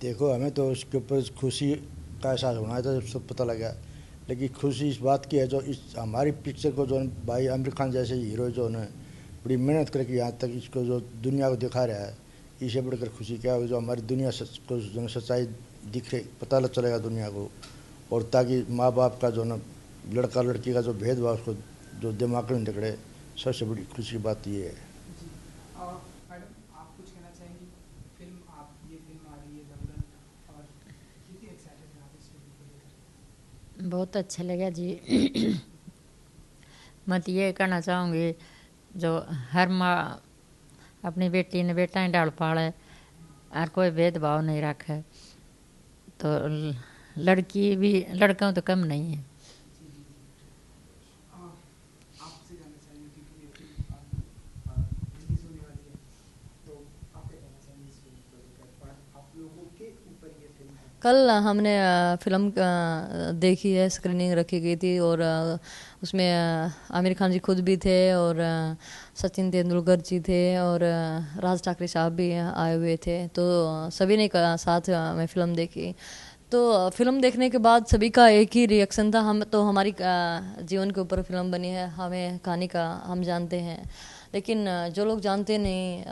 देखो, हमें तो उसके ऊपर खुशी का एहसास होना है तो सब पता लगा। लेकिन खुशी इस बात की है जो इस हमारी पिक्चर को जो भाई आमिर खान जैसे हीरो जो ने बड़ी मेहनत करके यहाँ तक इसको जो दुनिया को दिखा रहा है, इससे बढ़कर खुशी क्या होगी। जो हमारी दुनिया को जो सच्चाई दिखे, पता लग चलेगा दुनिया को, और ताकि माँ बाप का जो ना लड़का लड़की का जो भेदभाव उसको जो दिमाग में निकले, सबसे बड़ी खुशी की बात ये है। जी। मैडम, आप कुछ कहना चाहेंगी? फिल्म आप ये फिल्म आ रही है दंगल, और कितनी एक्साइटेड हैं आप इस फिल्म को लेकर? बहुत अच्छा लगा जी। मैं तो ये कहना चाहूँगी, जो हर माँ अपनी बेटी ने बेटा ही डाल पाले और कोई भेदभाव नहीं रखे, तो लड़की भी लड़कों तो कम नहीं है। जी जी। आपसे जानना चाहेंगे क्योंकि ये फिल्म रिलीज होने वाली है, तो आप क्या कहना चाहेंगे इस फिल्म को लेकर, और आप लोगों के ऊपर ये फिल्म है? कल हमने फ़िल्म देखी है, स्क्रीनिंग रखी गई थी, और उसमें आमिर खान जी खुद भी थे, और सचिन तेंदुलकर जी थे, और राज ठाकरे साहब भी आए हुए थे। तो सभी ने साथ में फ़िल्म देखी। तो फिल्म देखने के बाद सभी का एक ही रिएक्शन था, हम तो हमारी जीवन के ऊपर फिल्म बनी है, हमें कहानी का हम जानते हैं। लेकिन जो लोग जानते नहीं,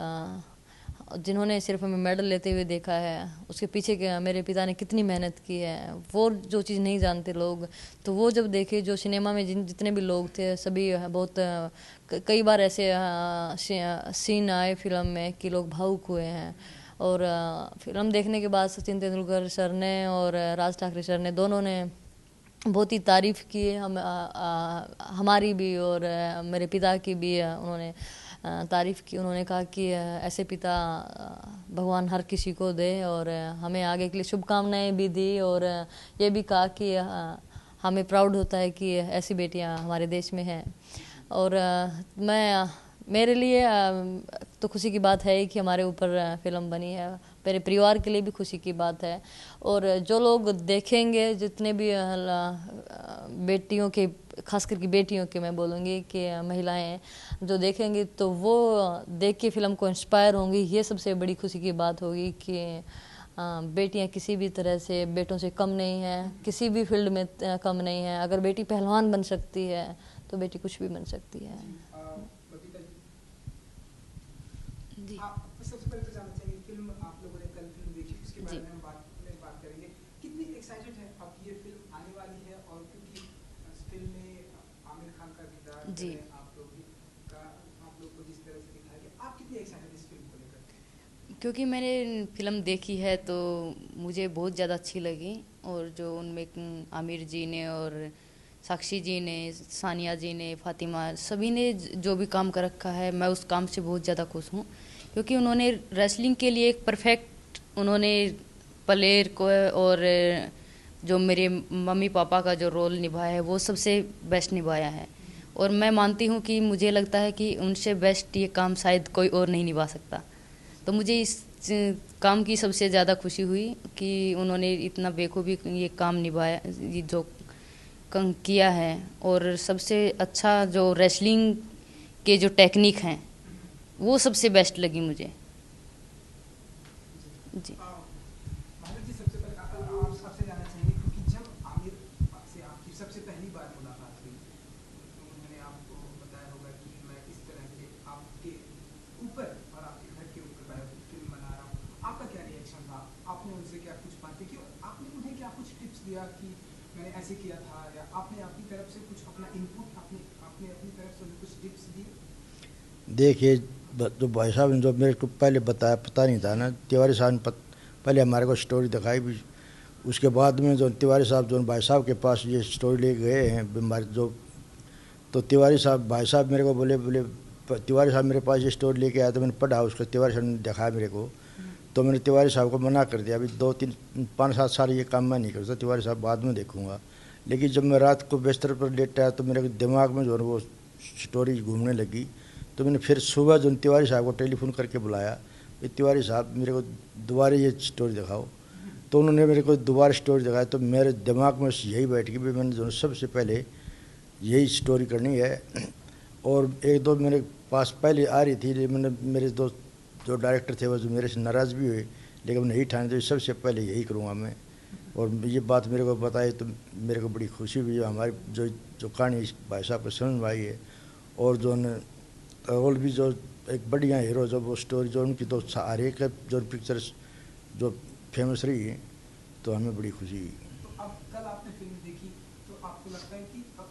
जिन्होंने सिर्फ हमें मेडल लेते हुए देखा है, उसके पीछे के मेरे पिता ने कितनी मेहनत की है, वो जो चीज़ नहीं जानते लोग, तो वो जब देखे, जो सिनेमा में जितने भी लोग थे सभी बहुत कई बार ऐसे सीन आए फिल्म में कि लोग भावुक हुए हैं। और फिल्म देखने के बाद सचिन तेंदुलकर सर ने और राज ठाकरे सर ने, दोनों ने बहुत ही तारीफ़ की है, हमारी भी और मेरे पिता की भी उन्होंने तारीफ़ की। उन्होंने कहा कि ऐसे पिता भगवान हर किसी को दे, और हमें आगे के लिए शुभकामनाएं भी दी, और ये भी कहा कि हमें प्राउड होता है कि ऐसी बेटियां हमारे देश में हैं। और मेरे लिए तो खुशी की बात है कि हमारे ऊपर फिल्म बनी है, मेरे परिवार के लिए भी खुशी की बात है। और जो लोग देखेंगे, जितने भी बेटियों के, खास करके बेटियों के मैं बोलूँगी कि महिलाएं जो देखेंगी, तो वो देख के फिल्म को इंस्पायर होंगी। ये सबसे बड़ी खुशी की बात होगी कि बेटियां किसी भी तरह से बेटों से कम नहीं हैं, किसी भी फील्ड में कम नहीं है। अगर बेटी पहलवान बन सकती है तो बेटी कुछ भी बन सकती है। जी, आप सबसे पहले तो जानना चाहिए, फिल्म आप लोगों ने कल फिल्म देखी, उसके बारे में हम बात करेंगे। कितनी एक्साइटेड है अब ये फिल्म आने वाली है, और क्योंकि इस फिल्म में आमिर खान का किरदार जी, आप लोग को जिस तरह से दिखाया गया, आप कितनी एक्साइटेड इस फिल्म को लेकर? क्योंकि मैंने फिल्म देखी है तो मुझे बहुत ज़्यादा अच्छी लगी। और जो उनमें आमिर जी ने और साक्षी जी ने, सानिया जी ने, फातिमा, सभी ने जो भी काम कर रखा है, मैं उस काम से बहुत ज़्यादा खुश हूँ। क्योंकि उन्होंने रेसलिंग के लिए एक परफेक्ट उन्होंने प्लेयर को, और जो मेरे मम्मी पापा का जो रोल निभाया है वो सबसे बेस्ट निभाया है। और मैं मानती हूँ कि मुझे लगता है कि उनसे बेस्ट ये काम शायद कोई और नहीं निभा सकता। तो मुझे इस काम की सबसे ज़्यादा खुशी हुई कि उन्होंने इतना बेखूबी ये काम निभाया, ये जो किया है। और सबसे अच्छा जो रेसलिंग के जो टेक्निक हैं वो सबसे बेस्ट लगी मुझे। जी, महावीर जी, सबसे पहले आपसे जानना चाहेंगे, क्योंकि जब आमिर से आपकी सबसे पहली बार मुलाकात हुई, तो उन्होंने आपको बताया होगा कि मैं इस तरह से आपके ऊपर और आपके घर के ऊपर फिल्म बना रहा हूँ, आपका क्या रिएक्शन था? आपने उनसे क्या कुछ बातें की, और आपने उन्हें क्या कुछ टिप्स दिया कि मैंने ऐसे किया था, या आपने अपनी तरफ से कुछ अपना इनपुट, आपने अपनी तरफ से कुछ टिप्स दी? देखिए, जो भाई साहब ने जो मेरे को पहले बताया, पता नहीं था ना, तिवारी साहब ने पहले हमारे को स्टोरी दिखाई भी। उसके बाद में जो तिवारी साहब जो भाई साहब के पास ये स्टोरी ले गए हैं बीमारी जो, तो तिवारी साहब भाई साहब मेरे को बोले बोले तिवारी साहब मेरे पास ये स्टोरी लेके आया, तो मैंने पढ़ा, उसको तिवारी साहब ने दिखाया मेरे को। तो मैंने तिवारी साहब को मना कर दिया, अभी 2-3-5-7 साल ये काम मैं नहीं करता, तिवारी साहब बाद में देखूंगा। लेकिन जब मैं रात को बिस्तर पर लेटा तो मेरे दिमाग में जो है वो स्टोरी घूमने लगी। तो मैंने फिर सुबह जो तिवारी साहब को टेलीफोन करके बुलाया, तिवारी साहब मेरे को दोबारा ये स्टोरी दिखाओ। तो उन्होंने मेरे को दोबारा स्टोरी दिखाई, तो मेरे दिमाग में यही बैठ गई, मैंने जो सबसे पहले यही स्टोरी करनी है। और एक दो मेरे पास पहले आ रही थी, मैंने मेरे दोस्त जो डायरेक्टर थे वो जो मेरे से नाराज़ भी हुए, लेकिन नहीं ठाने तो सबसे पहले यही करूँगा मैं। और ये बात मेरे को बताई तो मेरे को बड़ी खुशी हुई। हमारी जो कहानी इस भाई साहब को समझ में आई है, और जो रोल भी जो एक बढ़िया हीरो जो वो स्टोरी जो उनकी तो हर एक जो पिक्चर्स जो फेमस रही है, तो हमें बड़ी खुशी हुई। तो अब कल आपने फिल्म देखी तो आपको लगता है कि अब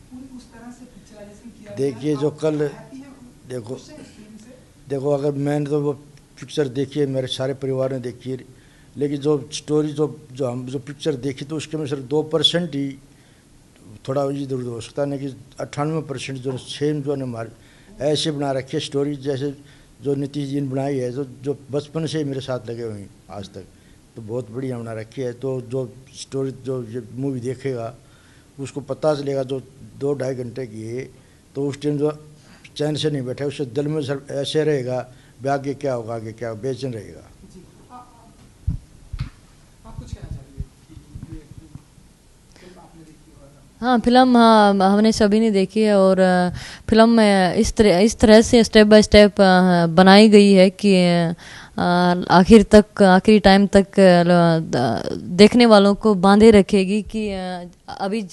पूरी उस तरह से पिक्चराइजेशन किया गया है, देखिए जो आप कल happy हैं देखो उससे, इस फिल्म से? देखो अगर मैंने तो वो पिक्चर देखी है, मेरे सारे परिवार ने देखी है, लेकिन जो स्टोरी जो हम जो पिक्चर देखी तो उसके में सिर्फ 2% ही थोड़ा इधर उधर हो सकता है, कि 98% जो सेम जो ने हमारे ऐसे बना रखी है स्टोरी, जैसे जो नीतीश जी ने बनाई है, जो बचपन से ही मेरे साथ लगे हुए हैं आज तक, तो बहुत बढ़िया बना रखी है। तो जो स्टोरी जो ये मूवी देखेगा उसको पता चलेगा, जो 2-2.5 घंटे की है, तो उस टाइम जो चैन से नहीं बैठे, उससे दिल में सिर्फ ऐसे रहेगा आगे क्या होगा, आगे क्या होगा, बेचैन रहेगा। जी आप कुछ कहना चाहेंगे कि ये फिल्म आपने देखी और हाँ, फिल्म हाँ हमने सभी ने देखी है, और फिल्म में इस तरह से स्टेप बाय स्टेप बनाई गई है कि आखिरी टाइम तक देखने वालों को बांधे रखेगी कि अभी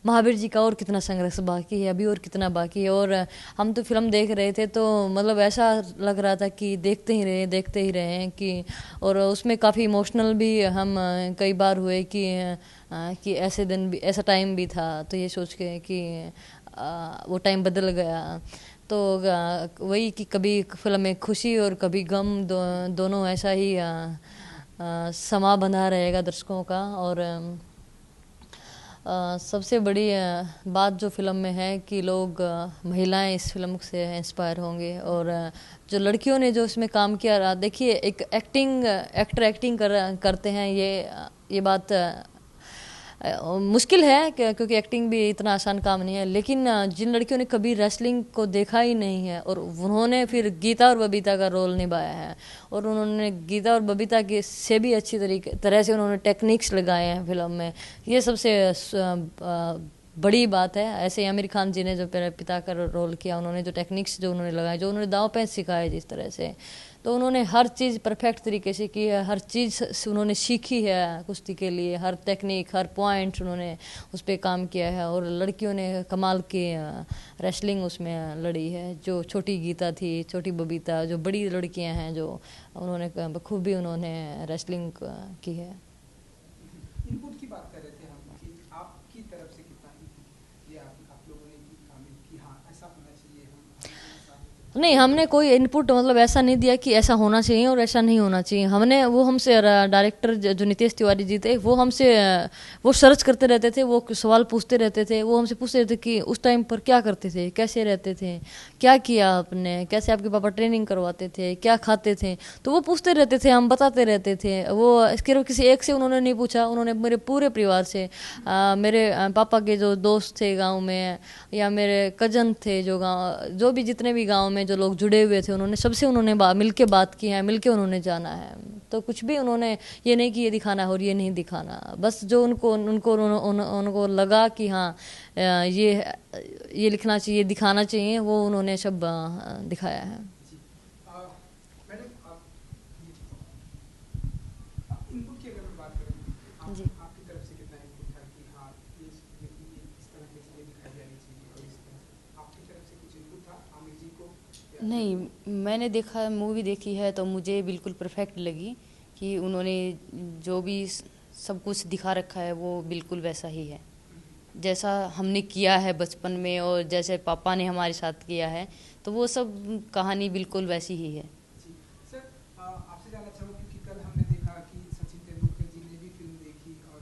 महावीर जी का और कितना संघर्ष बाकी है, अभी और कितना बाकी है। और हम तो फिल्म देख रहे थे तो मतलब ऐसा लग रहा था कि देखते ही रहे कि, और उसमें काफ़ी इमोशनल भी हम कई बार हुए कि ऐसे दिन भी, ऐसा टाइम भी था, तो ये सोच के कि वो टाइम बदल गया। तो वही कि कभी फिल्म में खुशी और कभी गम दोनों ऐसा ही समा बना रहेगा दर्शकों का। और सबसे बड़ी बात जो फिल्म में है कि लोग महिलाएं इस फिल्म से इंस्पायर होंगे, और जो लड़कियों ने जो इसमें काम किया, देखिए एक एक्टर एक्टिंग करते हैं, ये बात मुश्किल है क्योंकि एक्टिंग भी इतना आसान काम नहीं है। लेकिन जिन लड़कियों ने कभी रेसलिंग को देखा ही नहीं है और उन्होंने फिर गीता और बबीता का रोल निभाया है, और उन्होंने गीता और बबीता के से भी अच्छी तरह से उन्होंने टेक्निक्स लगाए हैं फिल्म में, ये सबसे बड़ी बात है। ऐसे ही आमिर खान जी ने जो पिता का रोल किया, उन्होंने जो टेक्निक्स जो उन्होंने लगाए, जो उन्होंने दांव पेंच सिखाए जिस तरह से, तो उन्होंने हर चीज़ परफेक्ट तरीके से की है, हर चीज़ उन्होंने सीखी है कुश्ती के लिए, हर टेक्निक हर पॉइंट उन्होंने उस पर काम किया है। और लड़कियों ने कमाल की रेसलिंग उसमें लड़ी है, जो छोटी गीता थी, छोटी बबीता, जो बड़ी लड़कियां हैं, जो उन्होंने बखूबी उन्होंने रेसलिंग की है। इनपुट की बात कर रहे थे हम कि आपकी तरफ से कितना इनपुट ये आप लोगों ने कि हाँ ऐसा होना चाहिए, हम नहीं, हमने कोई इनपुट मतलब ऐसा नहीं दिया कि ऐसा होना चाहिए और ऐसा नहीं होना चाहिए। वो हमसे डायरेक्टर जो नितेश तिवारी जी थे, वो हमसे वो सर्च करते रहते थे, वो सवाल पूछते रहते थे, वो हमसे पूछते रहते कि उस टाइम पर क्या करते थे, कैसे रहते थे, क्या किया आपने, कैसे आपके पापा ट्रेनिंग करवाते थे, क्या खाते थे, तो वो पूछते रहते थे, हम बताते रहते थे। वो सिर्फ किसी एक से उन्होंने नहीं पूछा, उन्होंने मेरे पूरे परिवार से, मेरे पापा के जो दोस्त थे गाँव में, या मेरे कजन थे जो भी जितने भी गाँव में जो लोग जुड़े हुए थे, उन्होंने सबसे उन्होंने मिलके बात की है, मिलके उन्होंने जाना है। तो कुछ भी उन्होंने ये नहीं कि ये दिखाना है और ये नहीं दिखाना, बस जो उनको लगा कि हाँ ये लिखना चाहिए, दिखाना चाहिए, वो उन्होंने सब दिखाया है। मैडम आप इनपुट की अगर मैं बात करूँ, जी। आपकी तरफ से कितना इनपुट था कि हाँ ये इस तरह के चीज़ें दिखाई जानी चाहिए, और इस तरह आपकी तरफ से कुछ इनपुट था आमिर जी को? नहीं, मैंने मूवी देखी है तो मुझे बिल्कुल परफेक्ट लगी कि उन्होंने जो भी सब कुछ दिखा रखा है वो बिल्कुल वैसा ही है जैसा हमने किया है बचपन में, और जैसे पापा ने हमारे साथ किया है, तो वो सब कहानी बिल्कुल वैसी ही है। जी सर, आपसे जानना चाहूँ क्योंकि कल हमने देखा कि सचिन तेंदुलकर जी ने भी फिल्म देखी और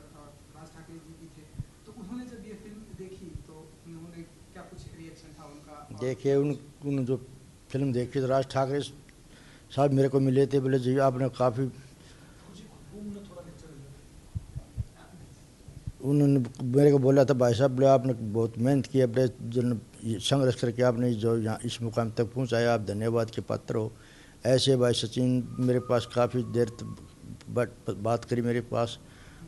राज ठाकरे जी भी थे, तो उन्होंने जब ये फिल्म देखी तो उन्होंने क्या कुछ रिएक्शन था उनका? देखिए उन जो फिल्म देखी तो राज ठाकरे साहब मेरे को मिले थे, बोले जी आपने काफ़ी, उन्होंने मेरे को बोला था भाई साहब बोले आपने बहुत मेहनत की है, बड़े जो संघर्ष करके आपने जो यहाँ इस मुकाम तक पहुँचाया, आप धन्यवाद के पात्र हो। ऐसे भाई सचिन मेरे पास काफ़ी देर बात करी मेरे पास,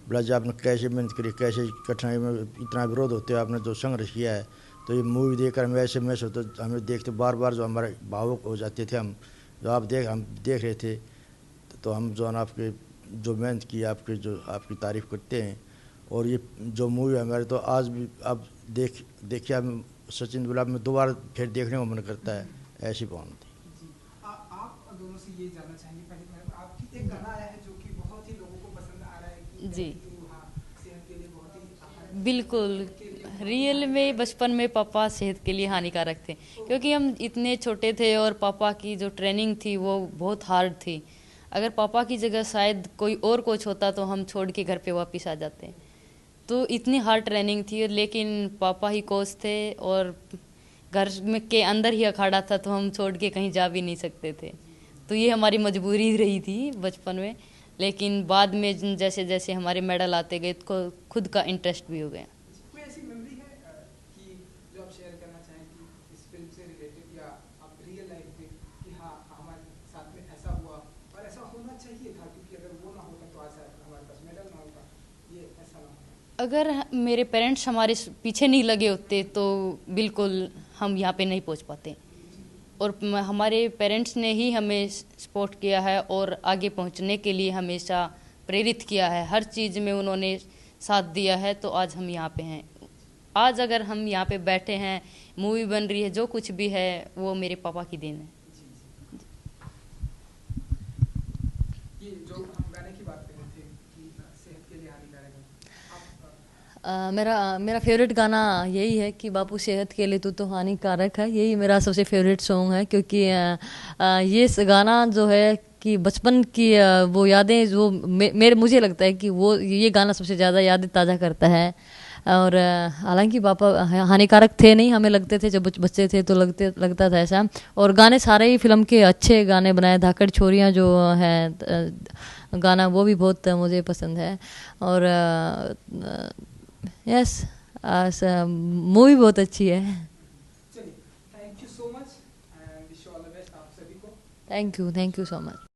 बोला जी आपने कैसे मेहनत करी, कैसे कठिनाई में इतना विरोध होते आपने जो संघर्ष किया है। तो ये मूवी देखकर हमें ऐसे महसूस होता, हमें देखते बार बार जो हमारे भावुक हो जाते थे हम, जो हम देख रहे थे। तो हम जो है ना आपके जो मेहनत की आपके जो आपकी तारीफ़ करते हैं। और ये जो मूवी है हमारे तो आज भी अब देखिए हम सचिन गुलाब में दोबारा फिर देखने को मन करता है, ऐसी भावना थी। जी आप दोनों से ये जानना चाहेंगे पहले मैडम, आपकी एक गाना आया है जो कि बहुत ही लोगों को पसंद आ रहा है कि जी। हाँ सेहत के लिए बहुत ही बिल्कुल, रियल में बचपन में पापा सेहत के लिए हानिकारक थे, क्योंकि हम इतने छोटे थे और पापा की जो ट्रेनिंग थी वो बहुत हार्ड थी। अगर पापा की जगह शायद कोई और कोच होता तो हम छोड़ के घर पे वापस आ जाते। तो इतनी हार्ड ट्रेनिंग थी, लेकिन पापा ही कोच थे और घर में के अंदर ही अखाड़ा था, तो हम छोड़ के कहीं जा भी नहीं सकते थे। तो ये हमारी मजबूरी रही थी बचपन में, लेकिन बाद में जैसे जैसे हमारे मेडल आते गए तो खुद का इंटरेस्ट भी हो गया। कोई ऐसी मेमोरी है कि जो आप शेयर करना चाहें कि इस फिल्म से रिलेटेड या आप रियल लाइफ में कि हाँ हमारे साथ में ऐसा हुआ और ऐसा होना चाहिए था, क्योंकि अगर वो ना होता तो आज हमारे पास मेडल ना होता, ये ऐसा ना होता। अगर मेरे पेरेंट्स हमारे पीछे नहीं लगे होते तो बिल्कुल हम यहाँ पे नहीं पहुँच पाते, और हमारे पेरेंट्स ने ही हमें सपोर्ट किया है और आगे पहुँचने के लिए हमेशा प्रेरित किया है। हर चीज़ में उन्होंने साथ दिया है, तो आज हम यहाँ पे हैं। आज अगर हम यहाँ पे बैठे हैं, मूवी बन रही है, जो कुछ भी है वो मेरे पापा की देन है। ये जो हम गाने की बात कर रहे थे कि सेहत के लिए हानिकारक है, आप मेरा फेवरेट गाना यही है कि बापू सेहत के लिए तो हानिकारक है। यही मेरा सबसे फेवरेट सॉन्ग है, क्योंकि ये गाना जो है कि बचपन की वो यादें जो मुझे लगता है कि वो ये गाना सबसे ज़्यादा यादें ताज़ा करता है। और हालांकि पापा हानिकारक थे नहीं, हमें लगते थे जब बच्चे थे तो लगता था ऐसा। और गाने सारे ही फिल्म के अच्छे गाने बनाए, धाकड़ छोरियाँ जो है गाना वो भी बहुत मुझे पसंद है। और यस मूवी बहुत अच्छी है। चलिए thank you so much and wish you all the best आप सभी को। Thank you so much.